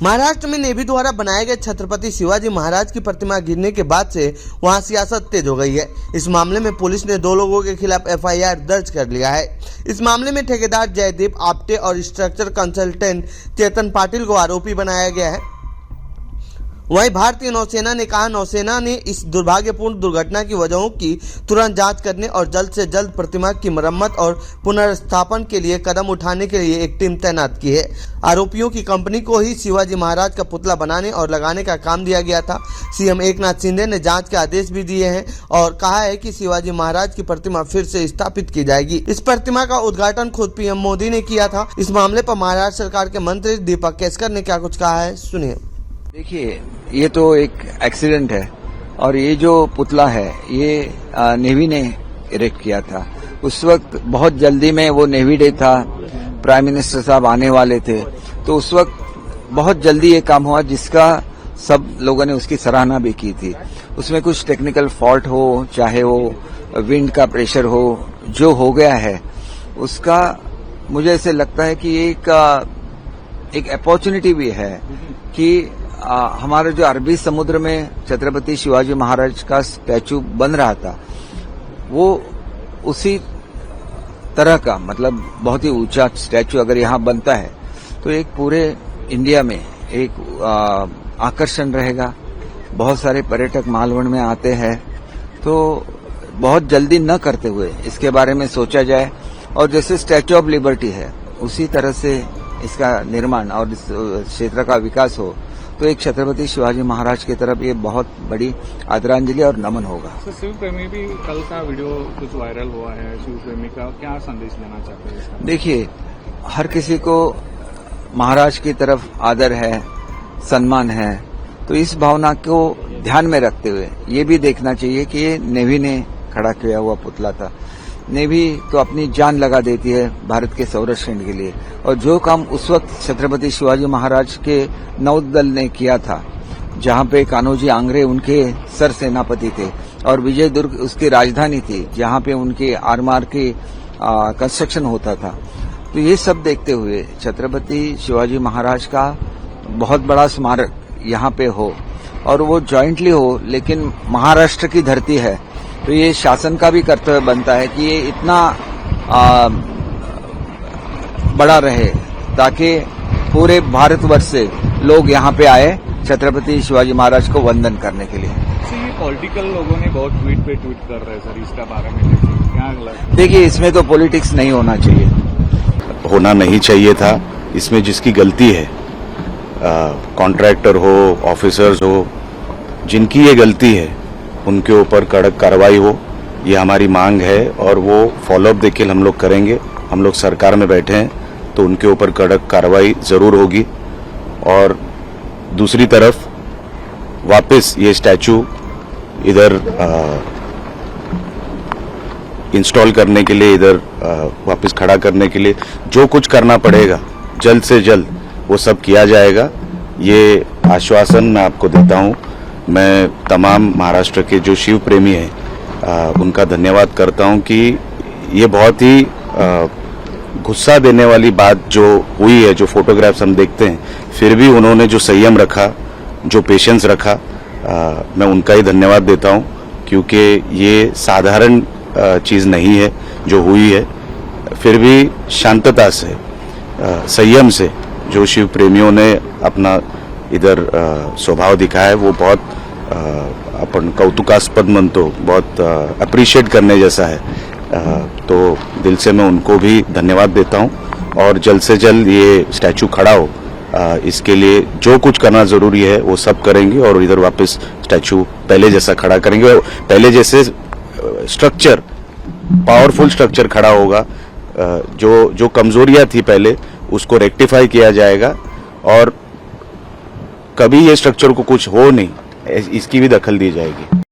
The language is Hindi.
महाराष्ट्र में नेवी द्वारा बनाए गए छत्रपति शिवाजी महाराज की प्रतिमा गिरने के बाद से वहां सियासत तेज हो गई है। इस मामले में पुलिस ने 2 लोगों के खिलाफ FIR दर्ज कर लिया है। इस मामले में ठेकेदार जयदीप आप्टे और स्ट्रक्चर कंसल्टेंट चेतन पाटिल को आरोपी बनाया गया है। वहीं भारतीय नौसेना ने कहा, नौसेना ने इस दुर्भाग्यपूर्ण दुर्घटना की वजहों की तुरंत जांच करने और जल्द से जल्द प्रतिमा की मरम्मत और पुनर्स्थापन के लिए कदम उठाने के लिए एक टीम तैनात की है। आरोपियों की कंपनी को ही शिवाजी महाराज का पुतला बनाने और लगाने का काम दिया गया था। CM एकनाथ शिंदे ने जांच के आदेश भी दिए हैं और कहा है कि शिवाजी महाराज की प्रतिमा फिर से स्थापित की जाएगी। इस प्रतिमा का उद्घाटन खुद PM मोदी ने किया था। इस मामले पर महाराष्ट्र सरकार के मंत्री दीपक केसकर ने क्या कुछ कहा है, सुनिए। देखिए, ये तो एक एक्सीडेंट है और ये जो पुतला है ये नेवी ने इरेक्ट किया था। उस वक्त बहुत जल्दी में वो नेवी डे था, प्राइम मिनिस्टर साहब आने वाले थे, तो उस वक्त बहुत जल्दी ये काम हुआ जिसका सब लोगों ने उसकी सराहना भी की थी। उसमें कुछ टेक्निकल फॉल्ट हो, चाहे वो विंड का प्रेशर हो, जो हो गया है उसका मुझे ऐसे लगता है कि एक अपॉर्चुनिटी भी है कि हमारे जो अरबी समुद्र में छत्रपति शिवाजी महाराज का स्टैचू बन रहा था वो उसी तरह का, मतलब बहुत ही ऊंचा स्टैचू अगर यहाँ बनता है तो एक पूरे इंडिया में एक आकर्षण रहेगा। बहुत सारे पर्यटक मालवण में आते हैं, तो बहुत जल्दी न करते हुए इसके बारे में सोचा जाए और जैसे स्टैचू ऑफ लिबर्टी है उसी तरह से इसका निर्माण और इस क्षेत्र का विकास हो तो एक छत्रपति शिवाजी महाराज की तरफ ये बहुत बड़ी आदरांजलि और नमन होगा। शिव प्रेमी भी कल का वीडियो कुछ वायरल हुआ है, शिव प्रेमी का क्या संदेश देना चाहते हैं? देखिए, हर किसी को महाराज की तरफ आदर है, सम्मान है, तो इस भावना को ध्यान में रखते हुए ये भी देखना चाहिए कि ये नेवी ने खड़ा किया हुआ पुतला था। नेवी तो अपनी जान लगा देती है भारत के संरक्षण के लिए, और जो काम उस वक्त छत्रपति शिवाजी महाराज के नौदल ने किया था, जहां पे कान्होजी आंग्रे उनके सर सेनापति थे और विजयदुर्ग उसकी राजधानी थी जहां पे उनके आरमार के कंस्ट्रक्शन होता था, तो ये सब देखते हुए छत्रपति शिवाजी महाराज का बहुत बड़ा स्मारक यहाँ पे हो और वो जॉइंटली हो, लेकिन महाराष्ट्र की धरती है तो ये शासन का भी कर्तव्य बनता है कि ये इतना बड़ा रहे ताकि पूरे भारतवर्ष से लोग यहाँ पे आए छत्रपति शिवाजी महाराज को वंदन करने के लिए। ये पॉलिटिकल लोगों ने बहुत ट्वीट कर रहे हैं सर, इसका बारे में क्या लगता? देखिए, इसमें तो पॉलिटिक्स नहीं होना चाहिए, होना नहीं चाहिए था। इसमें जिसकी गलती है, कॉन्ट्रैक्टर हो, ऑफिसर्स हो, जिनकी ये गलती है उनके ऊपर कड़क कार्रवाई हो, ये हमारी मांग है और वो फॉलोअप देखिए हम लोग करेंगे। हम लोग सरकार में बैठे हैं तो उनके ऊपर कड़क कार्रवाई जरूर होगी। और दूसरी तरफ वापस ये स्टैचू इधर इंस्टॉल करने के लिए, इधर वापस खड़ा करने के लिए जो कुछ करना पड़ेगा जल्द से जल्द वो सब किया जाएगा। ये आश्वासन मैं आपको देता हूँ। मैं तमाम महाराष्ट्र के जो शिव प्रेमी हैं उनका धन्यवाद करता हूं कि ये बहुत ही गुस्सा देने वाली बात जो हुई है, जो फोटोग्राफ्स हम देखते हैं, फिर भी उन्होंने जो संयम रखा, जो पेशेंस रखा, मैं उनका ही धन्यवाद देता हूं, क्योंकि ये साधारण चीज़ नहीं है जो हुई है। फिर भी शांतता से, संयम से जो शिव प्रेमियों ने अपना इधर स्वभाव दिखाया है वो बहुत अपन कौतुकास्पद म्हणतो, बहुत अप्रिशिएट करने जैसा है। तो दिल से मैं उनको भी धन्यवाद देता हूं और जल्द से जल्द ये स्टैचू खड़ा हो, इसके लिए जो कुछ करना जरूरी है वो सब करेंगे और इधर वापस स्टैचू पहले जैसा खड़ा करेंगे। पहले जैसे स्ट्रक्चर, पावरफुल स्ट्रक्चर खड़ा होगा। जो कमजोरियां थी पहले उसको रेक्टिफाई किया जाएगा और कभी ये स्ट्रक्चर को कुछ हो नहीं, इसकी भी दखल दी जाएगी।